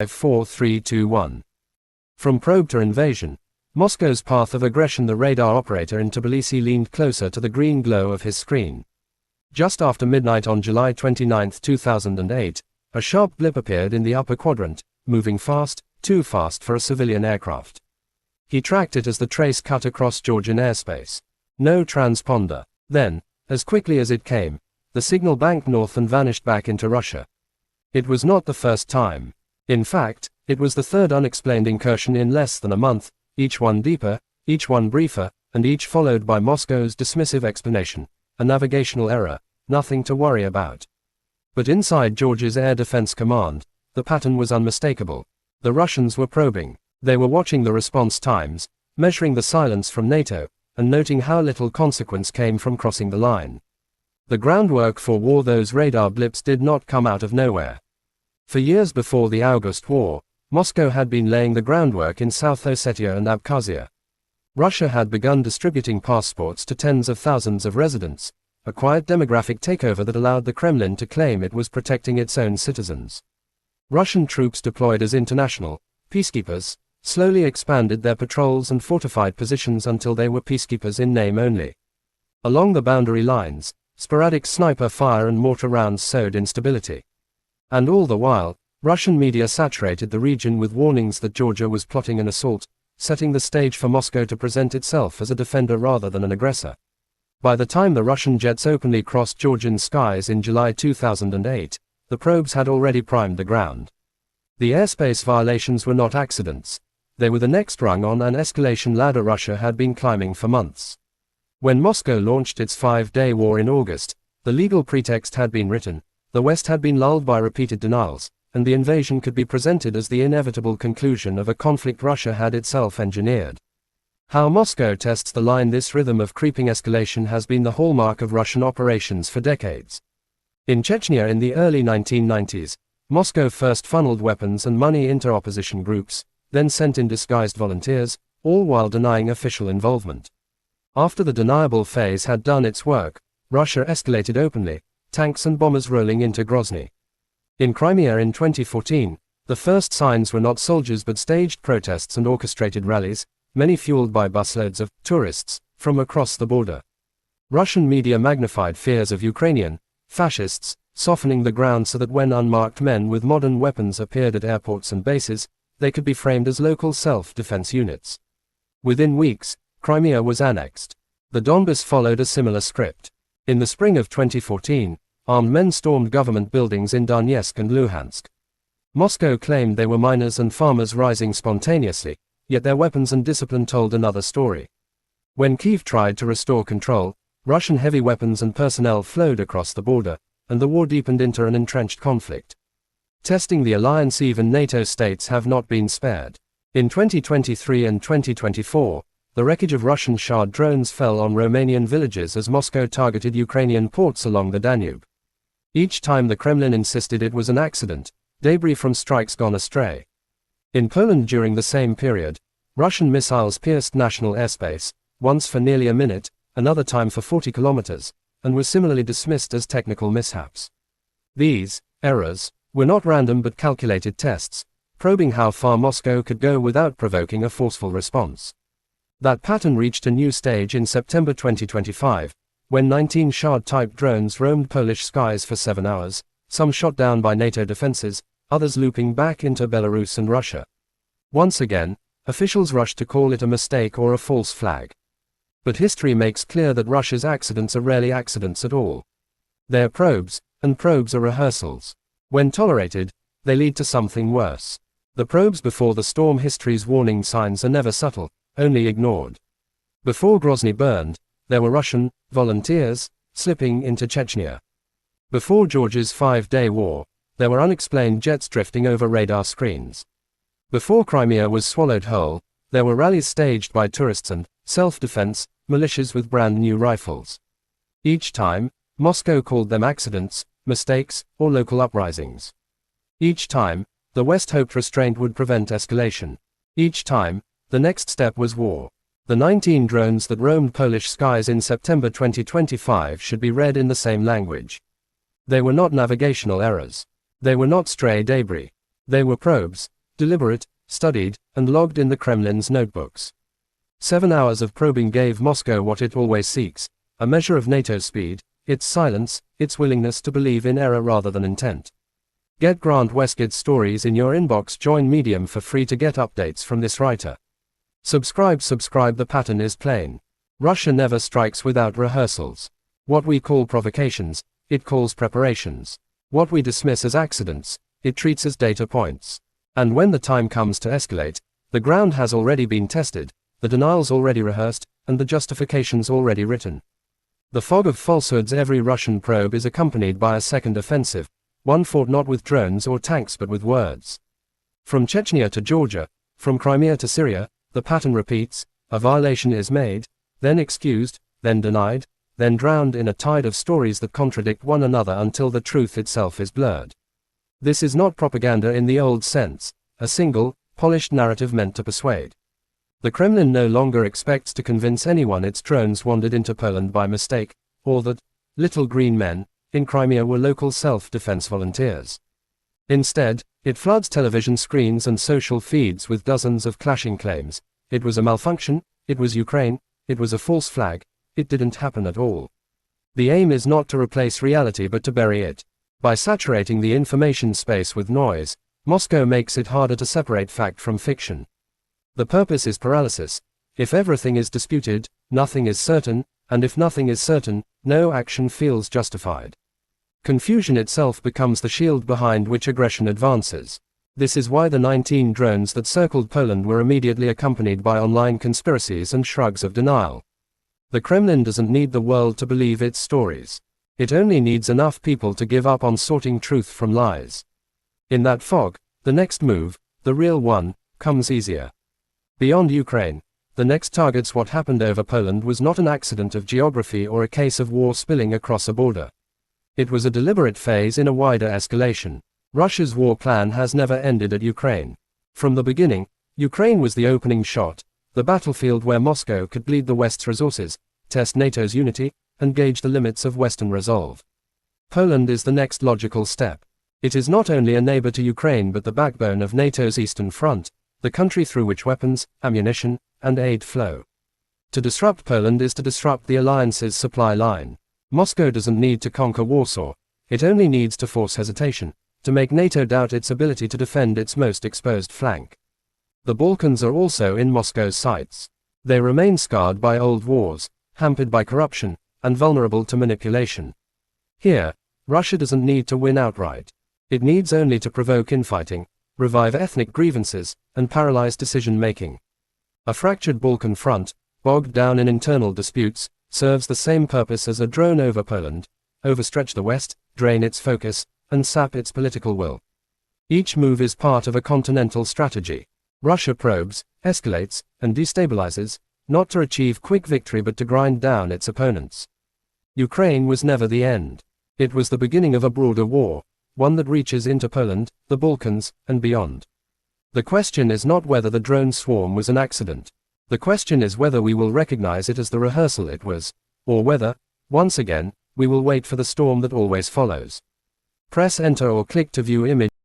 4, 3, 2, 1. From probe to invasion, Moscow's path of aggression. The radar operator in Tbilisi leaned closer to the green glow of his screen. Just after midnight on July 29, 2008, a sharp blip appeared in the upper quadrant, moving fast, too fast for a civilian aircraft. He tracked it as the trace cut across Georgian airspace. No transponder. Then, as quickly as it came, the signal banked north and vanished back into Russia. It was not the first time. In fact, it was the third unexplained incursion in less than a month, each one deeper, each one briefer, and each followed by Moscow's dismissive explanation, a navigational error, nothing to worry about. But inside Georgia's Air Defense Command, the pattern was unmistakable. The Russians were probing. They were watching the response times, measuring the silence from NATO, and noting how little consequence came from crossing the line. The groundwork for war. Those radar blips did not come out of nowhere. For years before the August War, Moscow had been laying the groundwork in South Ossetia and Abkhazia. Russia had begun distributing passports to tens of thousands of residents, a quiet demographic takeover that allowed the Kremlin to claim it was protecting its own citizens. Russian troops deployed as international peacekeepers slowly expanded their patrols and fortified positions until they were peacekeepers in name only. Along the boundary lines, sporadic sniper fire and mortar rounds sowed instability. And all the while, Russian media saturated the region with warnings that Georgia was plotting an assault, setting the stage for Moscow to present itself as a defender rather than an aggressor. By the time the Russian jets openly crossed Georgian skies in July 2008, the probes had already primed the ground. The airspace violations were not accidents. They were the next rung on an escalation ladder Russia had been climbing for months. When Moscow launched its 5-day war in August, the legal pretext had been written, the West had been lulled by repeated denials, and the invasion could be presented as the inevitable conclusion of a conflict Russia had itself engineered. How Moscow tests the line. This rhythm of creeping escalation has been the hallmark of Russian operations for decades. In Chechnya in the early 1990s, Moscow first funneled weapons and money into opposition groups, then sent in disguised volunteers, all while denying official involvement. After the deniable phase had done its work, Russia escalated openly, tanks and bombers rolling into Grozny. In Crimea in 2014, the first signs were not soldiers but staged protests and orchestrated rallies, many fueled by busloads of tourists from across the border. Russian media magnified fears of Ukrainian fascists, softening the ground so that when unmarked men with modern weapons appeared at airports and bases, they could be framed as local self-defense units. Within weeks, Crimea was annexed. The Donbas followed a similar script. In the spring of 2014, armed men stormed government buildings in Donetsk and Luhansk. Moscow claimed they were miners and farmers rising spontaneously, yet their weapons and discipline told another story. When Kyiv tried to restore control, Russian heavy weapons and personnel flowed across the border, and the war deepened into an entrenched conflict. Testing the alliance. Even NATO states have not been spared. In 2023 and 2024, the wreckage of Russian Shahd drones fell on Romanian villages as Moscow targeted Ukrainian ports along the Danube. Each time the Kremlin insisted it was an accident, debris from strikes gone astray. In Poland during the same period, Russian missiles pierced national airspace, once for nearly a minute, another time for 40 kilometers, and were similarly dismissed as technical mishaps. These errors were not random but calculated tests, probing how far Moscow could go without provoking a forceful response. That pattern reached a new stage in September 2025, when 19 Shahd-type drones roamed Polish skies for 7 hours, some shot down by NATO defenses, others looping back into Belarus and Russia. Once again, officials rushed to call it a mistake or a false flag. But history makes clear that Russia's accidents are rarely accidents at all. They are probes, and probes are rehearsals. When tolerated, they lead to something worse. The probes before the storm. History's warning signs are never subtle, only ignored. Before Grozny burned, there were Russian volunteers slipping into Chechnya. Before Georgia's 5-day war, there were unexplained jets drifting over radar screens. Before Crimea was swallowed whole, there were rallies staged by tourists and self-defense militias with brand new rifles. Each time, Moscow called them accidents, mistakes, or local uprisings. Each time, the West hoped restraint would prevent escalation. Each time, the next step was war. The 19 drones that roamed Polish skies in September 2025 should be read in the same language. They were not navigational errors. They were not stray debris. They were probes, deliberate, studied, and logged in the Kremlin's notebooks. 7 hours of probing gave Moscow what it always seeks, a measure of NATO's speed, its silence, its willingness to believe in error rather than intent. Get Grant Wescott's stories in your inbox. Join Medium for free to get updates from this writer. Subscribe. The pattern is plain. Russia never strikes without rehearsals. What we call provocations, it calls preparations. What we dismiss as accidents, it treats as data points. And when the time comes to escalate, the ground has already been tested, the denials already rehearsed, and the justifications already written. The fog of falsehoods. Every Russian probe is accompanied by a second offensive, one fought not with drones or tanks but with words. From Chechnya to Georgia, from Crimea to Syria, the pattern repeats: a violation is made, then excused, then denied, then drowned in a tide of stories that contradict one another until the truth itself is blurred. This is not propaganda in the old sense, a single, polished narrative meant to persuade. The Kremlin no longer expects to convince anyone its drones wandered into Poland by mistake, or that little green men in Crimea were local self-defense volunteers. Instead, it floods television screens and social feeds with dozens of clashing claims. It was a malfunction, it was Ukraine, it was a false flag, it didn't happen at all. The aim is not to replace reality but to bury it. By saturating the information space with noise, Moscow makes it harder to separate fact from fiction. The purpose is paralysis. If everything is disputed, nothing is certain, and if nothing is certain, no action feels justified. Confusion itself becomes the shield behind which aggression advances. This is why the 19 drones that circled Poland were immediately accompanied by online conspiracies and shrugs of denial. The Kremlin doesn't need the world to believe its stories. It only needs enough people to give up on sorting truth from lies. In that fog, the next move, the real one, comes easier. Beyond Ukraine, the next targets. What happened over Poland was not an accident of geography or a case of war spilling across a border. It was a deliberate phase in a wider escalation. Russia's war plan has never ended at Ukraine. From the beginning, Ukraine was the opening shot, the battlefield where Moscow could bleed the West's resources, test NATO's unity, and gauge the limits of Western resolve. Poland is the next logical step. It is not only a neighbor to Ukraine but the backbone of NATO's Eastern Front, the country through which weapons, ammunition, and aid flow. To disrupt Poland is to disrupt the alliance's supply line. Moscow doesn't need to conquer Warsaw, it only needs to force hesitation, to make NATO doubt its ability to defend its most exposed flank. The Balkans are also in Moscow's sights. They remain scarred by old wars, hampered by corruption, and vulnerable to manipulation. Here, Russia doesn't need to win outright. It needs only to provoke infighting, revive ethnic grievances, and paralyze decision-making. A fractured Balkan front, bogged down in internal disputes, serves the same purpose as a drone over Poland: overstretch the West, drain its focus, and sap its political will. Each move is part of a continental strategy. Russia probes, escalates, and destabilizes, not to achieve quick victory but to grind down its opponents. Ukraine was never the end. It was the beginning of a broader war, one that reaches into Poland, the Balkans, and beyond. The question is not whether the drone swarm was an accident. The question is whether we will recognize it as the rehearsal it was, or whether, once again, we will wait for the storm that always follows. Press enter or click to view image.